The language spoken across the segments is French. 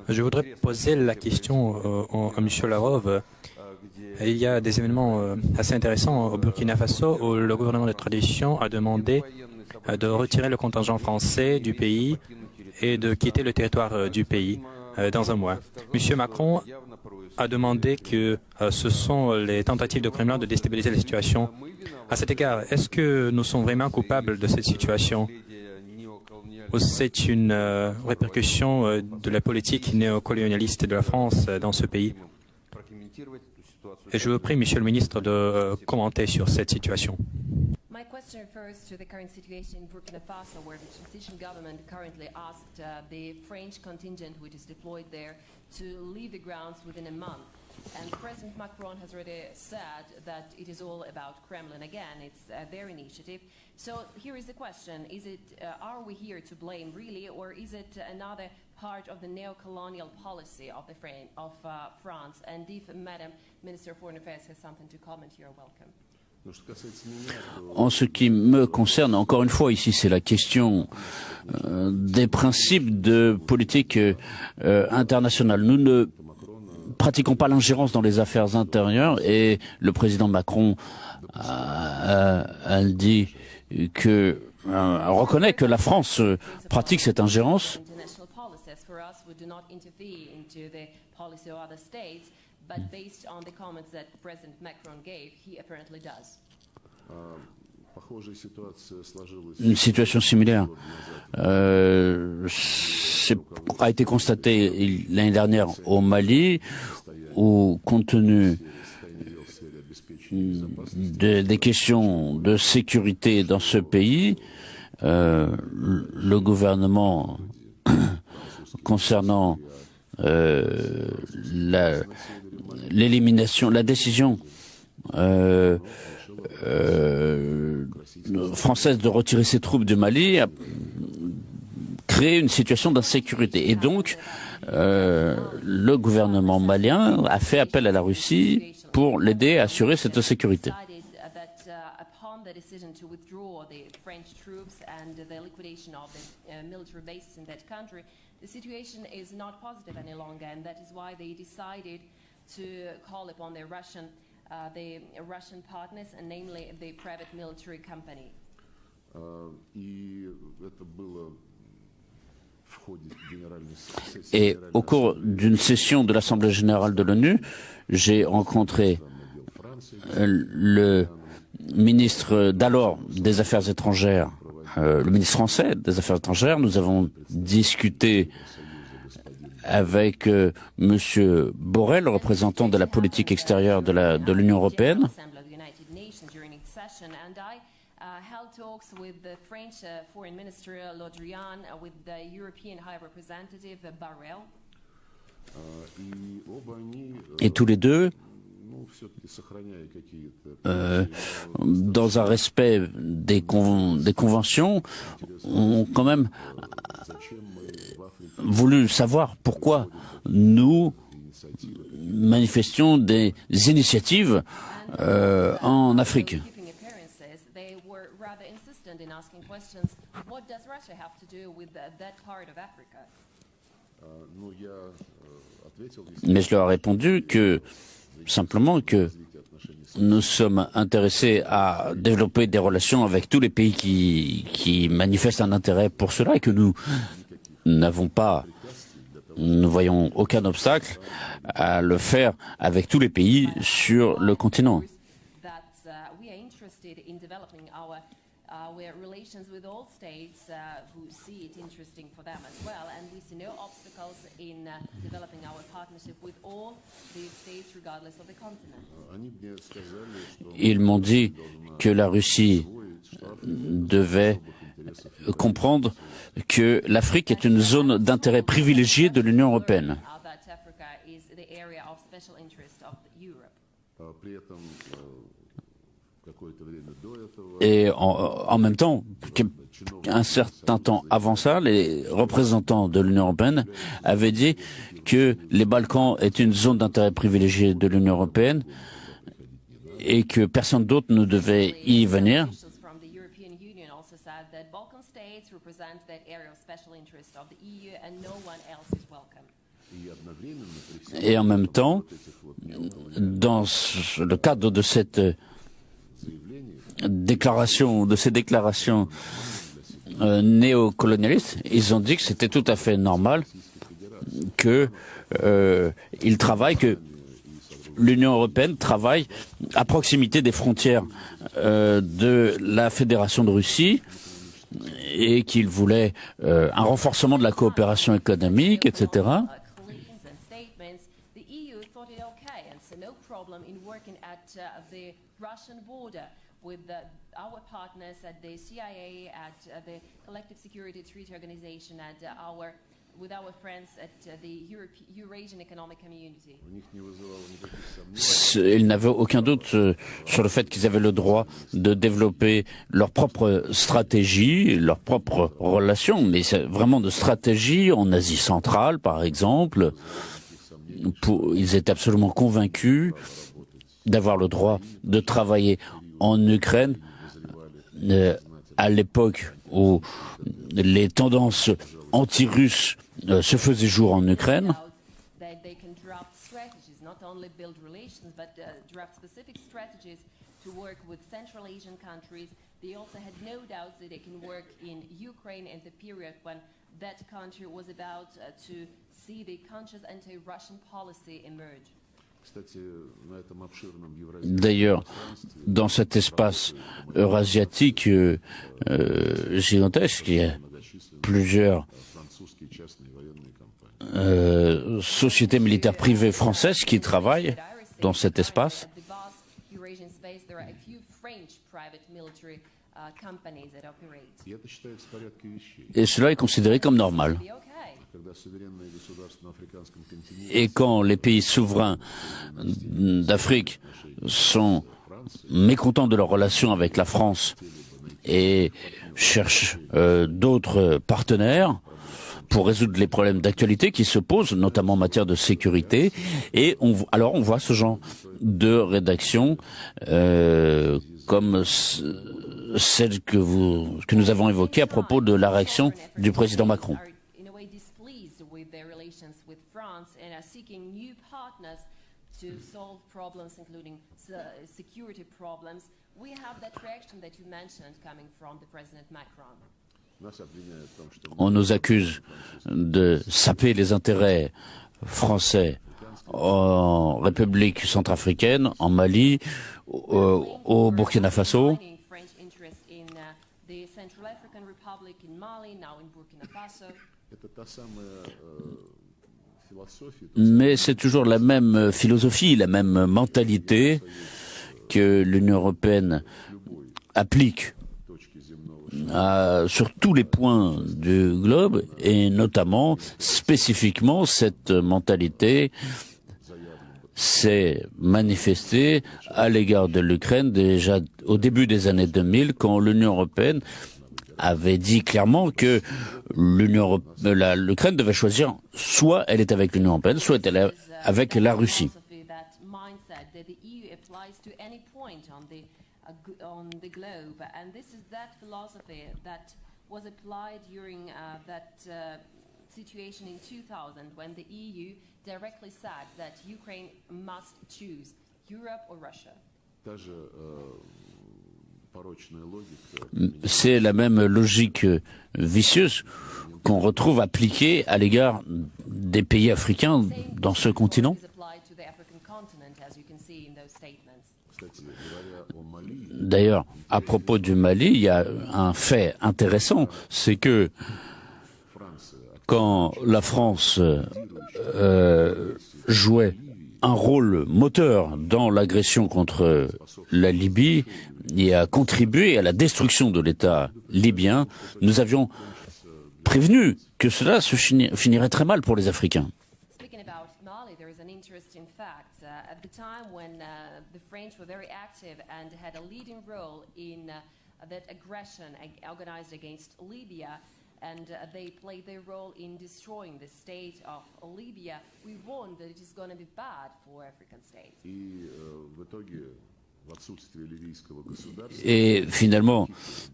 Je voudrais poser la question à M. Lavrov. Il y a des événements assez intéressants au Burkina Faso où le gouvernement de transition a demandé de retirer le contingent français du pays et de quitter le territoire du pays dans un mois. M. Macron a demandé que ce sont les tentatives de Kremlin de déstabiliser la situation. À cet égard, est-ce que nous sommes vraiment coupables de cette situation ou c'est une répercussion de la politique néocolonialiste de la France dans ce pays? Et je vous prie, Monsieur le ministre, de commenter sur cette situation. My question refers to the current situation in Burkina Faso, where the transition government currently asked the French contingent which is deployed there to leave the grounds within a month. And President Macron has already said that it is all about Kremlin again. It's their initiative. So here is the question: is it are we here to blame really, or is it another part of the neo-colonial policy of France? And if Madam Minister of Foreign Affairs has something to comment, you're welcome. En ce qui me concerne, encore une fois, ici, c'est la question des principes de politique internationale. Nous ne pratiquons pas l'ingérence dans les affaires intérieures et le président Macron a dit que reconnaît que la France pratique cette ingérence. But based on the comments that President Macron gave, he apparently does. Une situation similaire a été constatée l'année dernière au Mali, où, compte tenu des questions de sécurité dans ce pays, le gouvernement concernant l'élimination, la décision française de retirer ses troupes du Mali a créé une situation d'insécurité. Et donc, le gouvernement malien a fait appel à la Russie pour l'aider à assurer cette sécurité. The situation is not positive any longer, and that is why they decided to call upon their Russian partners, and namely the private military company. Et au cours d'une session de l'Assemblée générale de l'ONU, j'ai rencontré le ministre d'alors des Affaires étrangères, le ministre français des Affaires étrangères. Nous avons discuté avec Monsieur Borrell, représentant de la politique extérieure de l'Union européenne. Et tous les deux, dans un respect des conventions, ont quand même voulu savoir pourquoi nous manifestions des initiatives en Afrique. Mais je leur ai répondu que simplement que nous sommes intéressés à développer des relations avec tous les pays qui manifestent un intérêt pour cela et que nous ne voyons aucun obstacle à le faire avec tous les pays sur le continent. Ils m'ont dit que la Russie devait comprendre que l'Afrique est une zone d'intérêt privilégiée de l'Union européenne. Et en même temps, un certain temps avant ça, les représentants de l'Union européenne avaient dit que les Balkans est une zone d'intérêt privilégiée de l'Union européenne et que personne d'autre ne devait y venir. said that Balkan states represent that area of special interest of the EU and no one else is welcome. Et en même temps, dans le cadre de cette déclaration, de ces déclarations néocolonialistes, ils ont dit que c'était tout à fait normal que ils travaillent, que l'Union européenne travaille à proximité des frontières de la Fédération de Russie et qu'il voulait un renforcement de la coopération économique, etc. With our partners at the CIA, at the Collective Security Treaty Organization, with our friends at the Eurasian Economic Community. Ils n'avaient aucun doute sur le fait qu'ils avaient le droit de développer leur propre stratégie, leur propre relation, mais c'est vraiment de stratégie en Asie centrale, par exemple. Ils étaient absolument convaincus d'avoir le droit de travailler en Ukraine, à l'époque où les tendances anti-russes se faisaient jour en Ukraine. D'ailleurs, dans cet espace eurasiatique gigantesque, il y a plusieurs sociétés militaires privées françaises qui travaillent dans cet espace. Et cela est considéré comme normal. Et quand les pays souverains d'Afrique sont mécontents de leur relation avec la France et cherchent d'autres partenaires pour résoudre les problèmes d'actualité qui se posent, notamment en matière de sécurité, et alors on voit ce genre de rédaction comme celle que nous avons évoquée à propos de la réaction du président Macron. To solve problems, including security problems, we have that reaction that you mentioned coming from the President Macron. On nous accuse de saper les intérêts français en République centrafricaine, en Mali, au Burkina Faso. Mais c'est toujours la même philosophie, la même mentalité que l'Union européenne applique sur tous les points du globe, et notamment, spécifiquement, cette mentalité s'est manifestée à l'égard de l'Ukraine déjà au début des années 2000, quand l'Union européenne avait dit clairement que l'Ukraine devait choisir, soit elle est avec l'Union européenne, soit elle est avec la Russie. On the globe, and this is that philosophy that was applied during that situation in 2000 when the EU directly said that Ukraine must choose Europe or Russia. C'est la même logique vicieuse qu'on retrouve appliquée à l'égard des pays africains dans ce continent. D'ailleurs, à propos du Mali, il y a un fait intéressant, c'est que quand la France jouait un rôle moteur dans l'agression contre la Libye et a contribué à la destruction de l'État libyen, nous avions prévenu que cela se finirait très mal pour les Africains. At the time when the French were very active and had a leading role in that aggression organized against Libya, and they played their role in destroying the state of Libya, we warned that it is going to be bad for African states. Et finalement,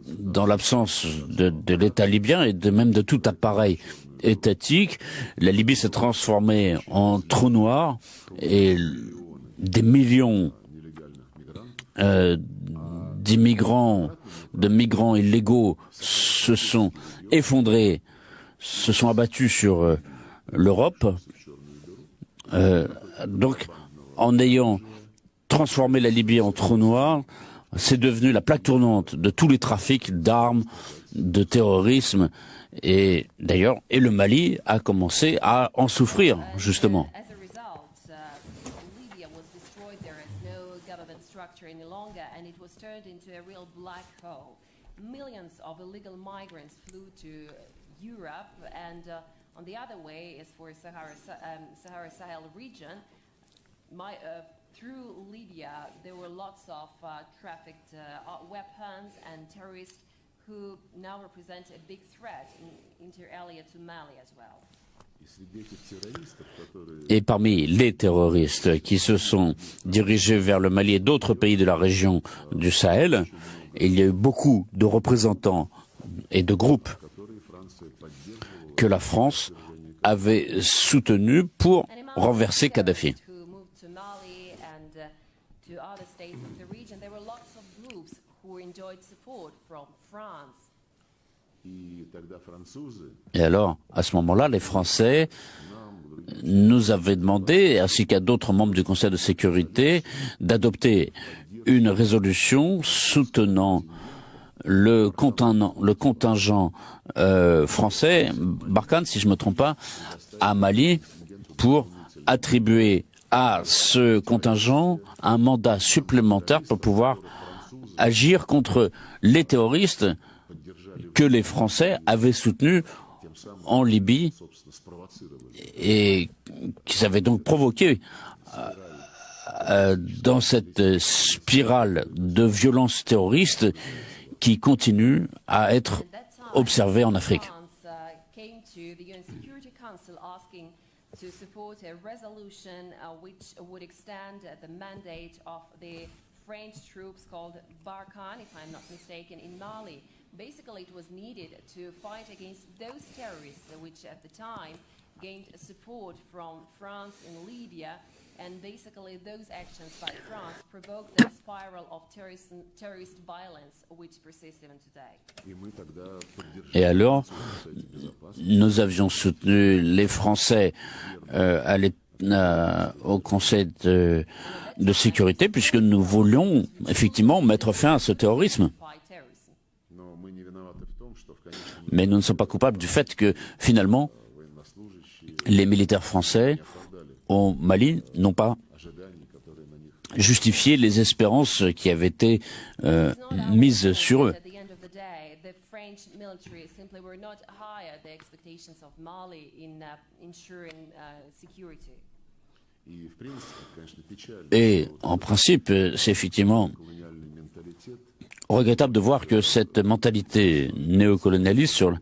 dans l'absence de l'État libyen et même de tout appareil étatique, la Libye s'est transformée en trou noir et des millions de migrants illégaux se sont effondrés, se sont abattus sur l'Europe. Donc, en ayant transformé la Libye en trou noir, c'est devenu la plaque tournante de tous les trafics d'armes, de terrorisme, et d'ailleurs, le Mali a commencé à en souffrir, justement. As a result, Libya was destroyed. There is no government structure any longer, and it was turned into a real black hole. Millions of illegal migrants flew to Europe, and on the other way is for Sahara-Sahel region. Through Libya, there were lots of trafficked weapons and terrorists who now represent a big threat inter alia to Mali as well. Et parmi les terroristes qui se sont dirigés vers le Mali et d'autres pays de la région du Sahel, il y a eu beaucoup de représentants et de groupes que la France avait soutenus pour renverser Kadhafi. Et alors, à ce moment-là, les Français nous avaient demandé, ainsi qu'à d'autres membres du Conseil de sécurité, d'adopter une résolution soutenant le contingent français, Barkhane, si je ne me trompe pas, à Mali, pour attribuer à ce contingent un mandat supplémentaire pour pouvoir agir contre les terroristes que les Français avaient soutenus en Libye et qu'ils avaient donc provoqué dans cette spirale de violence terroriste qui continue à être observée en Afrique. French troops called Barkhane, if I'm not mistaken, in Mali. Basically, it was needed to fight against those terrorists, which at the time gained support from France in Libya, and basically those actions by France provoked the spiral of terrorist violence, which persists even today. Et alors, nous avions soutenu les Français au Conseil de sécurité, puisque nous voulions effectivement mettre fin à ce terrorisme. Mais nous ne sommes pas coupables du fait que, finalement, les militaires français au Mali n'ont pas justifié les espérances qui avaient été mises sur eux. Et en principe, c'est effectivement regrettable de voir que cette mentalité néocolonialiste sur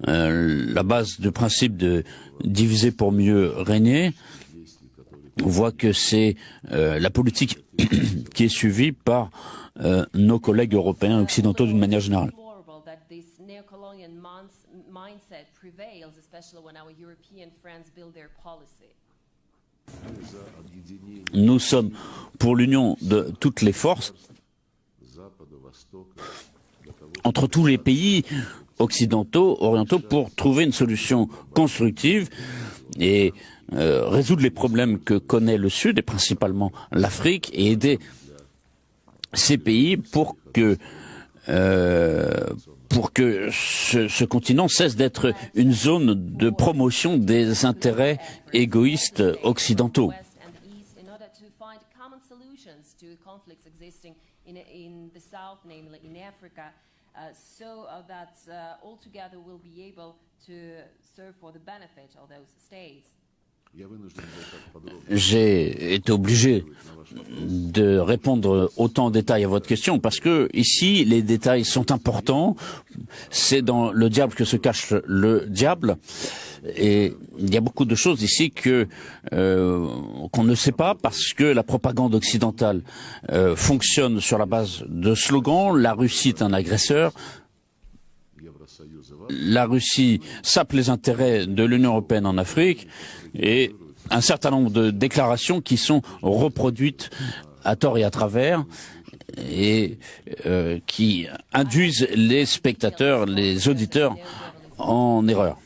la base du principe de diviser pour mieux régner, on voit que c'est la politique qui est suivie par nos collègues européens occidentaux d'une manière générale. Nous sommes pour l'union de toutes les forces entre tous les pays occidentaux, orientaux, pour trouver une solution constructive et résoudre les problèmes que connaît le Sud, et principalement l'Afrique, et aider ces pays pour que ce continent cesse d'être une zone de promotion des intérêts égoïstes occidentaux. So that all together we'll be able to serve for the benefit of those states. J'ai été obligé de répondre autant en détail à votre question parce que ici les détails sont importants c'est dans le diable que se cache le diable. Et il y a beaucoup de choses ici qu'on ne sait pas parce que la propagande occidentale fonctionne sur la base de slogans. La Russie est un agresseur. La Russie sape les intérêts de l'Union européenne en Afrique et un certain nombre de déclarations qui sont reproduites à tort et à travers et qui induisent les spectateurs, les auditeurs en erreur.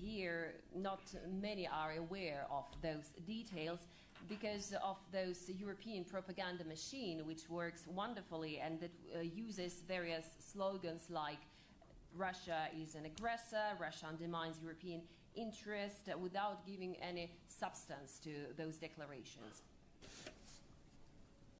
Here, not many are aware of those details because of those European propaganda machine, which works wonderfully and that uses various slogans like Russia is an aggressor, Russia undermines European interest, without giving any substance to those declarations.